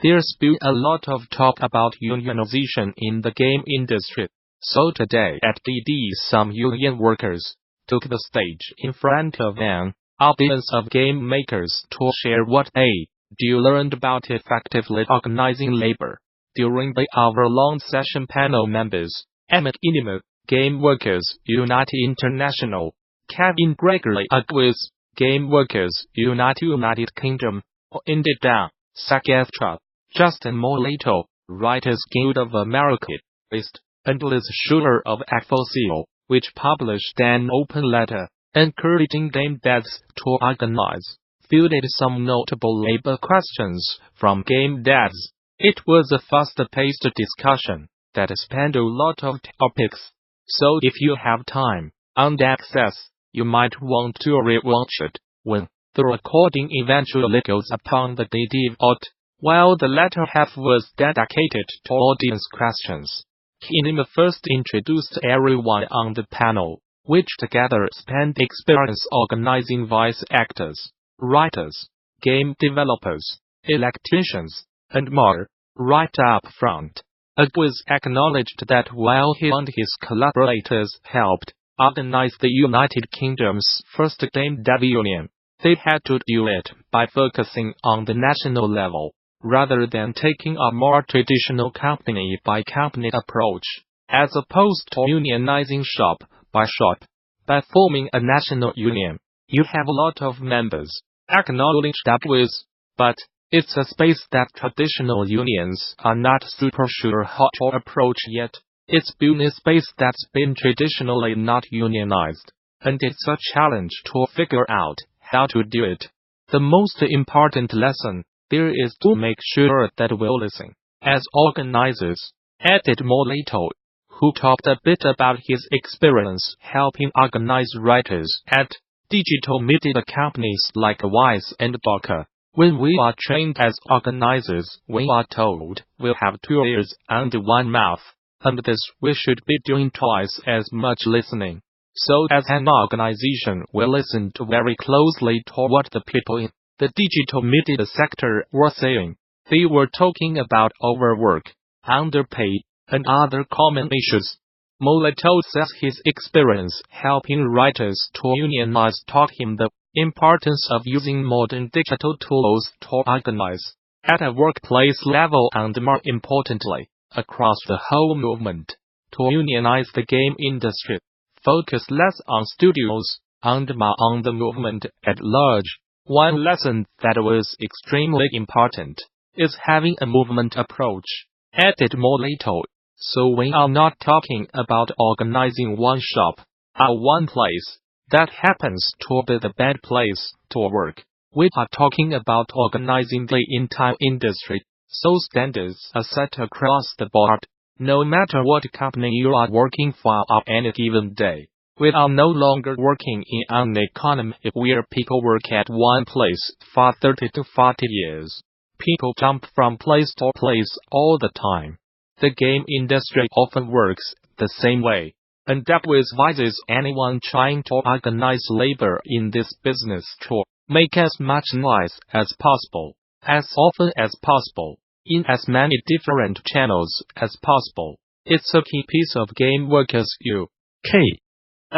There's been a lot of talk about unionization in the game industry. So today at DD, some union workers took the stage in front of an audience of game makers to share what they learned about effectively organizing labor. During the hour-long session, panel members Emmett Inima, Game Workers United International, Kevin Gregory Agwiz, Game Workers United Kingdom, industr, Sagastra, Justin Molito, Writers Guild of America, East, and Liz Schuler of Excelsior, which published an open letter encouraging game devs to organize, fielded some notable labor questions from game devs. It was a fast-paced discussion that spanned a lot of topics. So if you have time and access, you might want to rewatch it when the recording eventually goes upon the DD vault. While the latter half was dedicated to audience questions, Kinema first introduced everyone on the panel, which together spanned experience organizing voice actors, writers, game developers, electricians, and more. Right up front, Agwiz acknowledged that while he and his collaborators helped organize the United Kingdom's first game dev union, they had to do it by focusing on the national level, rather than taking a more traditional company-by-company approach, as opposed to unionizing shop by shop. By forming a national union, you have a lot of members, acknowledged Agwiz, but it's a space that traditional unions are not super sure how to approach yet. It's been a space that's been traditionally not unionized, and it's a challenge to figure out how to do it. The most important lesson there is to make sure that we listen. As organizers, added Molito, who talked a bit about his experience helping organize writers at digital media companies like Wise and Docker. When we are trained as organizers, we are told we'll have 2 ears and 1 mouth, and this we should be doing twice as much listening. So as an organization, we listened very closely to what the people in the digital media sector were saying. They were talking about overwork, underpay, and other common issues. Molito says his experience helping writers to unionize taught him the importance of using modern digital tools to organize at a workplace level and, more importantly, across the whole movement. To unionize the game industry, focus less on studios and more on the movement at large. One lesson that was extremely important is having a movement approach, added Molito. So we are not talking about organizing one shop or one place that happens to be the bad place to work. We are talking about organizing the entire industry, so standards are set across the board, no matter what company you are working for on any given day. We are no longer working in an economy where people work at one place for 30 to 40 years. People jump from place to place all the time. The game industry often works the same way, and Agwiz advises anyone trying to organize labor in this business to make as much noise as possible, as often as possible, in as many different channels as possible. It's a key piece of Game Workers UK's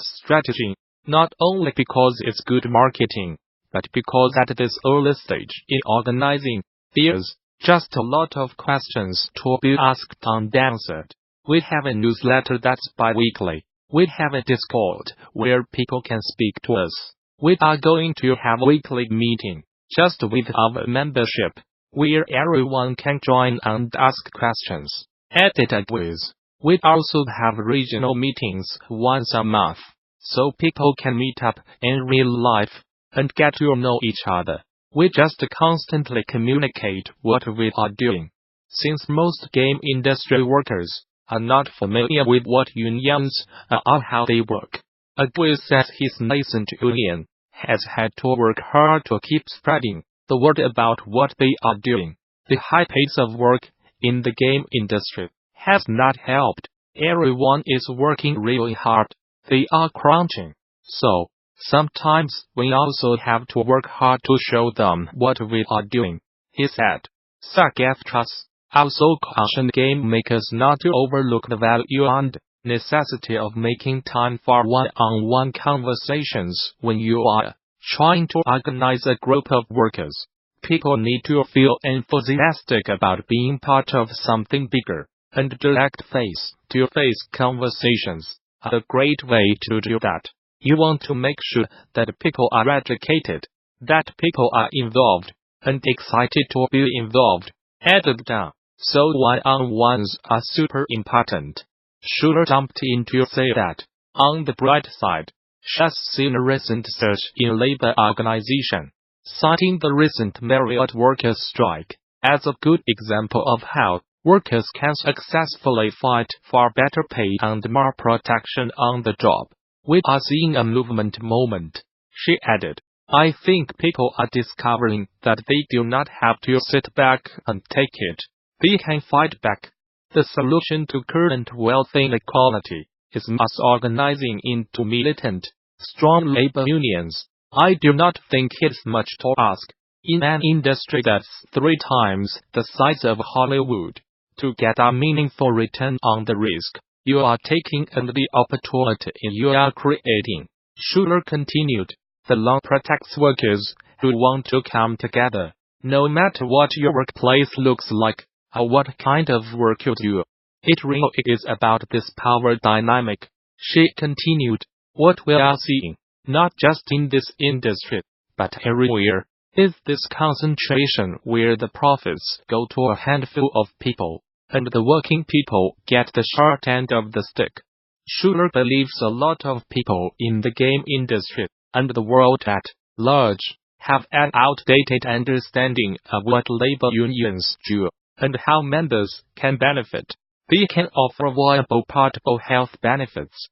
strategy, not only because it's good marketing, but because at this early stage in organizing, there's just a lot of questions to be asked and answered. We have a newsletter that's bi-weekly. We have a Discord where people can speak to us. We are going to have a weekly meeting just with our membership, where everyone can join and ask questions. Added Agwiz. We also have regional meetings once a month, so people can meet up in real life and get to know each other. We just constantly communicate what we are doing. Since most game industry workers are not familiar with what unions are or how they work, Agwiz says his nascent union has had to work hard to keep spreading the word about what they are doing. The high pace of work in the game industry has not helped. Everyone is working really hard. They are crunching. So, sometimes we also have to work hard to show them what we are doing, he said. SAG-AFTRAs also caution game makers not to overlook the value and necessity of making time for one-on-one conversations when you are trying to organize a group of workers. People need to feel enthusiastic about being part of something bigger, and direct face-to-face conversations are a great way to do that. You want to make sure that people are educated, that people are involved, and excited to be involved. Added down. So one-on-ones are super important. Schuler jumped in to say that, on the bright side, she has seen a recent surge in labor organization, citing the recent Marriott workers' strike as a good example of how workers can successfully fight for better pay and more protection on the job. We are seeing a movement moment, she added. I think people are discovering that they do not have to sit back and take it. They can fight back. The solution to current wealth inequality is mass organizing into militant, strong labor unions. I do not think it's much to ask, in an industry that's 3 times the size of Hollywood, to get a meaningful return on the risk you are taking and the opportunity you are creating. Schuler continued. The law protects workers who want to come together, no matter what your workplace looks like or what kind of work you do. It really is about this power dynamic, she continued. What we are seeing, not just in this industry, but everywhere, is this concentration where the profits go to a handful of people, and the working people get the short end of the stick. Schuler believes a lot of people in the game industry, and the world at large, have an outdated understanding of what labor unions do, and how members can benefit. They can offer viable portable health benefits,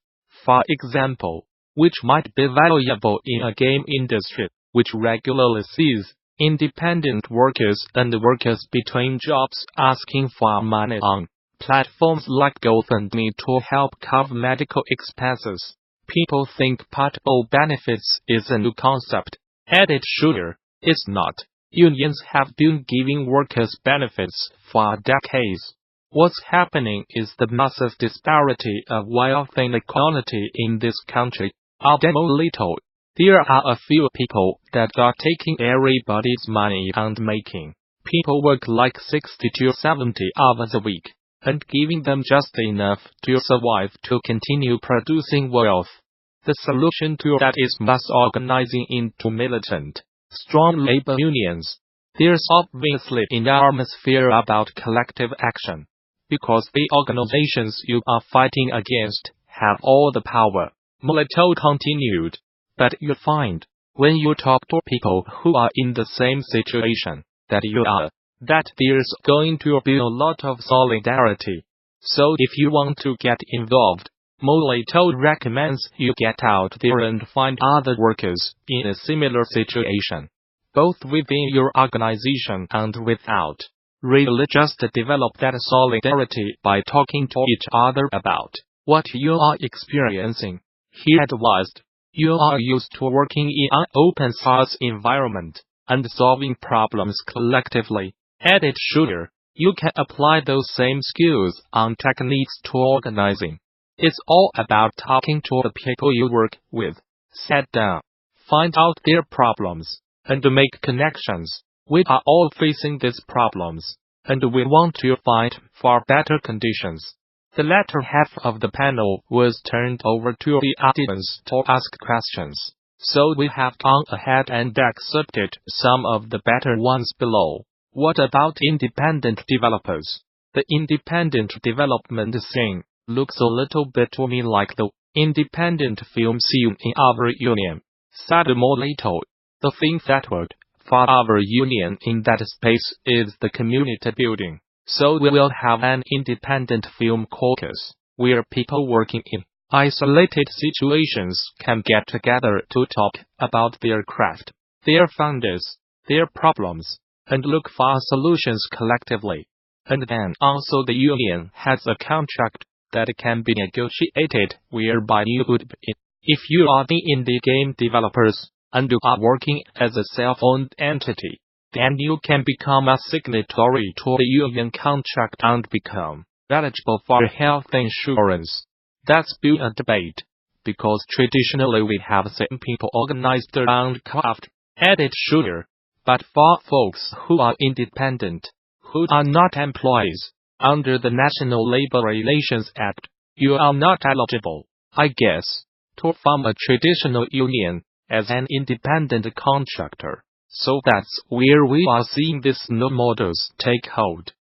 for example, which might be valuable in a game industry, which regularly sees independent workers and workers between jobs asking for money on platforms like GoFundMe to help cover medical expenses. People think portable benefits is a new concept, added Schuler. It's not. Unions have been giving workers benefits for decades. What's happening is the massive disparity of wealth inequality in this country. Little. There are a few people that are taking everybody's money and making people work like 60 to 70 hours a week, and giving them just enough to survive to continue producing wealth. The solution to that is mass organizing into militant, strong labor unions. There's obviously enormous fear about collective action, because the organizations you are fighting against have all the power. Molito continued. But you find, when you talk to people who are in the same situation that you are, that there's going to be a lot of solidarity. So if you want to get involved, Molito recommends you get out there and find other workers in a similar situation, both within your organization and without. Really just develop that solidarity by talking to each other about what you are experiencing, he advised. You are used to working in an open source environment and solving problems collectively, added Schuler. You can apply those same skills on techniques to organizing. It's all about talking to the people you work with. Sit down, find out their problems, and make connections. We are all facing these problems, and we want to fight for better conditions. The latter half of the panel was turned over to the audience to ask questions, so we have gone ahead and accepted some of the better ones below. What about independent developers? The independent development scene looks a little bit to me like the independent film scene in our union, said Molito. The thing that would, for our union in that space is the community building. So we will have an independent film caucus, where people working in isolated situations can get together to talk about their craft, their founders, their problems, and look for solutions collectively. And then also the union has a contract that can be negotiated whereby you would be, if you are the indie game developers, and you are working as a self-owned entity, then you can become a signatory to the union contract and become eligible for health insurance. That's been a debate, because traditionally we have seen people organized around craft, added sugar. But for folks who are independent, who are not employees, under the National Labor Relations Act, you are not eligible, I guess, to form a traditional union as an independent contractor. So that's where we are seeing these new models take hold.